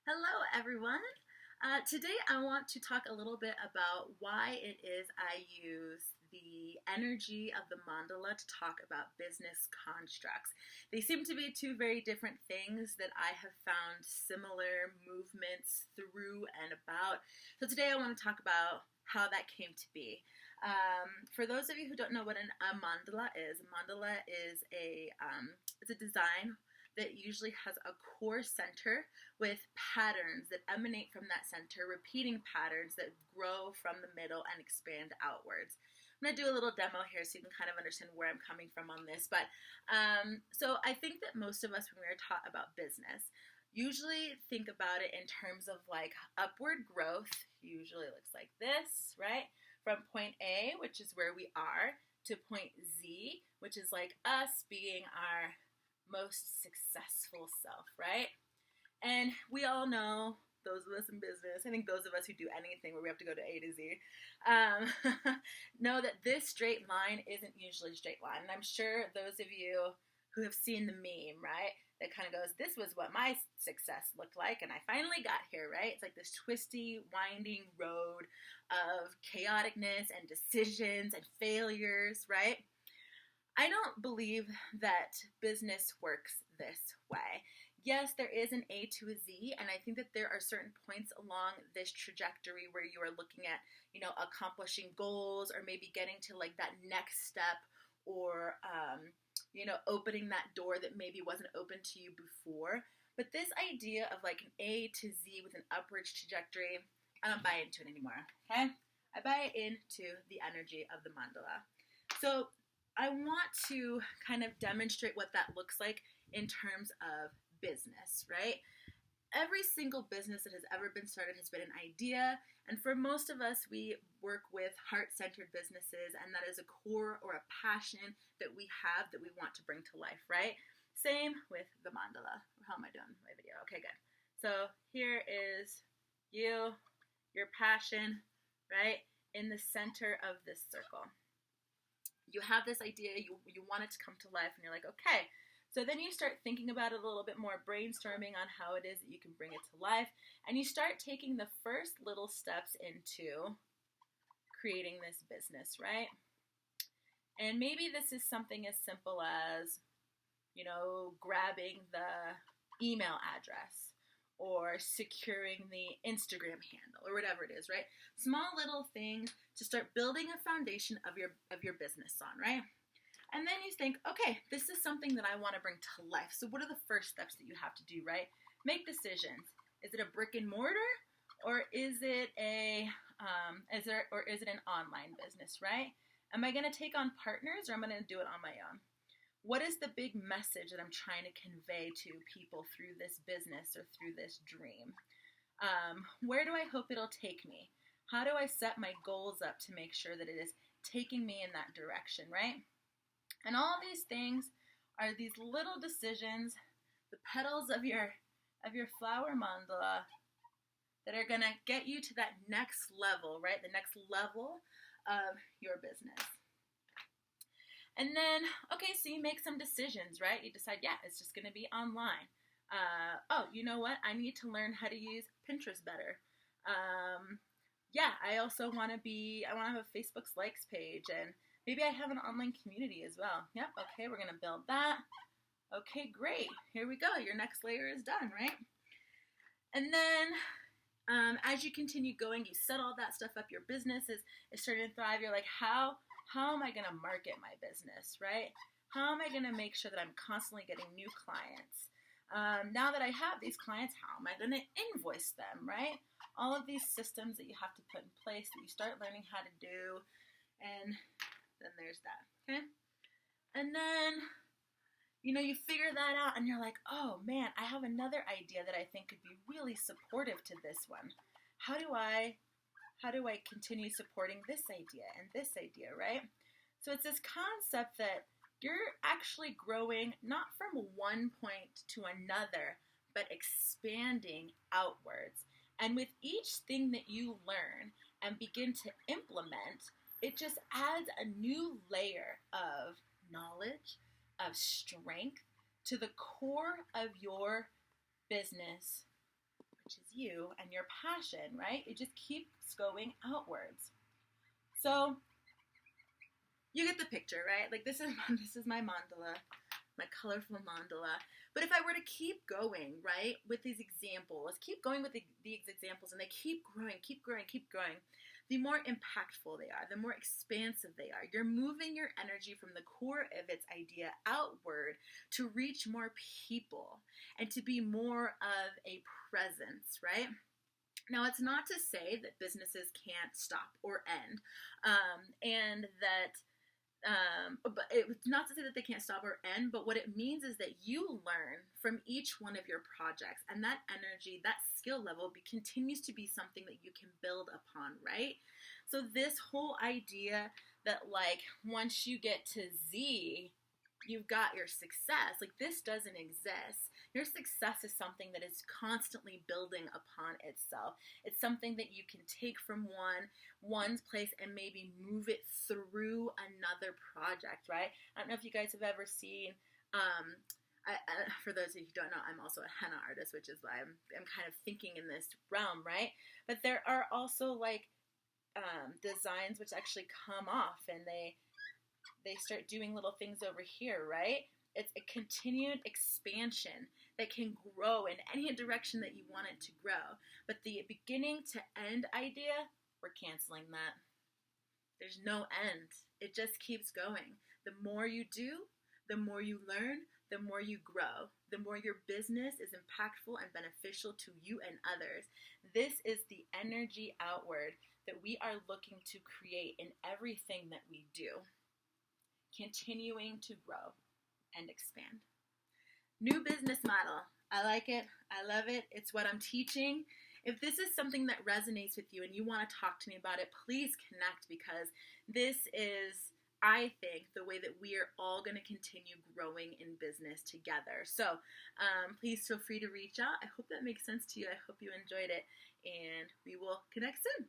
Hello, everyone. Today, I want to talk a little bit about why it is I use the energy of the mandala to talk about business constructs. They seem to be two very different things that I have found similar movements through and about. So, today, I want to talk about how that came to be. For those of you who don't know what a mandala is it's a design that usually has a core center with patterns that emanate from that center, repeating patterns that grow from the middle and expand outwards. I'm going to do a little demo here so you can kind of understand where I'm coming from on this. So I think that most of us, when we are taught about business, usually think about it in terms of like upward growth. Usually looks like this, right? From point A, which is where we are, to point Z, which is like us being our most successful self, right? And we all know, those of us in business, I think those of us who do anything where we have to go to A to Z, know that this straight line isn't usually a straight line. And I'm sure those of you who have seen the meme, right, that kind of goes, this was what my success looked like, and I finally got here, right? It's like this twisty, winding road of chaoticness and decisions and failures, right? I don't believe that business works this way. Yes, there is an A to a Z, and I think that there are certain points along this trajectory where you are looking at, accomplishing goals or maybe getting to like that next step or, opening that door that maybe wasn't open to you before. But this idea of like an A to Z with an upwards trajectory, I don't buy into it anymore, okay? I buy into the energy of the mandala. So I want to kind of demonstrate what that looks like in terms of business, right? Every single business that has ever been started has been an idea, and for most of us, we work with heart-centered businesses, and that is a core or a passion that we have that we want to bring to life, right? Same with the mandala. How am I doing my video? Okay, good. So here is you, your passion, right, in the center of this circle. You have this idea, you want it to come to life, and you're like, okay. So then you start thinking about it a little bit more, brainstorming on how it is that you can bring it to life, and you start taking the first little steps into creating this business, right? And maybe this is something as simple as, grabbing the email address or securing the Instagram handle or whatever it is, right? Small little things to start building a foundation of your business on, right? And then you think, okay, this is something that I want to bring to life. So what are the first steps that you have to do, right? Make decisions. Is it a brick and mortar, or is it an online business, right? Am I going to take on partners, or am I going to do it on my own? What is the big message that I'm trying to convey to people through this business or through this dream? Where do I hope it'll take me? How do I set my goals up to make sure that it is taking me in that direction, right? And all these things are these little decisions, the petals of your flower mandala, that are going to get you to that next level, right? The next level of your business. And then, okay, so you make some decisions, right? You decide, yeah, it's just going to be online. You know what? I need to learn how to use Pinterest better. I also want to have a Facebook likes page, and maybe I have an online community as well. Yep, okay, we're going to build that. Okay, great. Here we go. Your next layer is done, right? And then as you continue going, you set all that stuff up. Your business is starting to thrive. You're like, how am I going to market my business, right? How am I going to make sure that I'm constantly getting new clients? Now that I have these clients, how am I going to invoice them, right? All of these systems that you have to put in place that you start learning how to do, and then there's that, okay? And then, you figure that out, and you're like, oh man, I have another idea that I think could be really supportive to this one. How do I continue supporting this idea and this idea, right? So it's this concept that you're actually growing not from one point to another, but expanding outwards. And with each thing that you learn and begin to implement, it just adds a new layer of knowledge, of strength to the core of your business which is you, and your passion, right? It just keeps going outwards. So you get the picture, right? Like this is my mandala, my colorful mandala. But if I were to keep going, right, with these examples, keep going with these examples, and they keep growing, keep growing, keep growing, the more impactful they are, the more expansive they are. You're moving your energy from the core of its idea outward to reach more people and to be more of a presence, right? Now, it's not to say that businesses can't stop or end, and that but it's not to say that they can't stop or end, but what it means is that you learn from each one of your projects, and that energy, that skill level continues to be something that you can build upon, right? So this whole idea that like once you get to Z, you've got your success, like this doesn't exist. Your success is something that is constantly building upon itself. It's something that you can take from one's place and maybe move it through another project, right? I don't know if you guys have ever seen for those of you who don't know, I'm also a henna artist, which is why I'm kind of thinking in this realm, right? But there are also like designs which actually come off, and they start doing little things over here, right? It's a continued expansion that can grow in any direction that you want it to grow. But the beginning to end idea, we're canceling that. There's no end. It just keeps going. The more you do, the more you learn, the more you grow, the more your business is impactful and beneficial to you and others. This is the energy outward that we are looking to create in everything that we do. Continuing to grow and expand. New business model. I like it. I love it. It's what I'm teaching. If this is something that resonates with you and you want to talk to me about it, please connect, because this is, I think, the way that we are all going to continue growing in business together. So please feel free to reach out. I hope that makes sense to you. I hope you enjoyed it, and we will connect soon.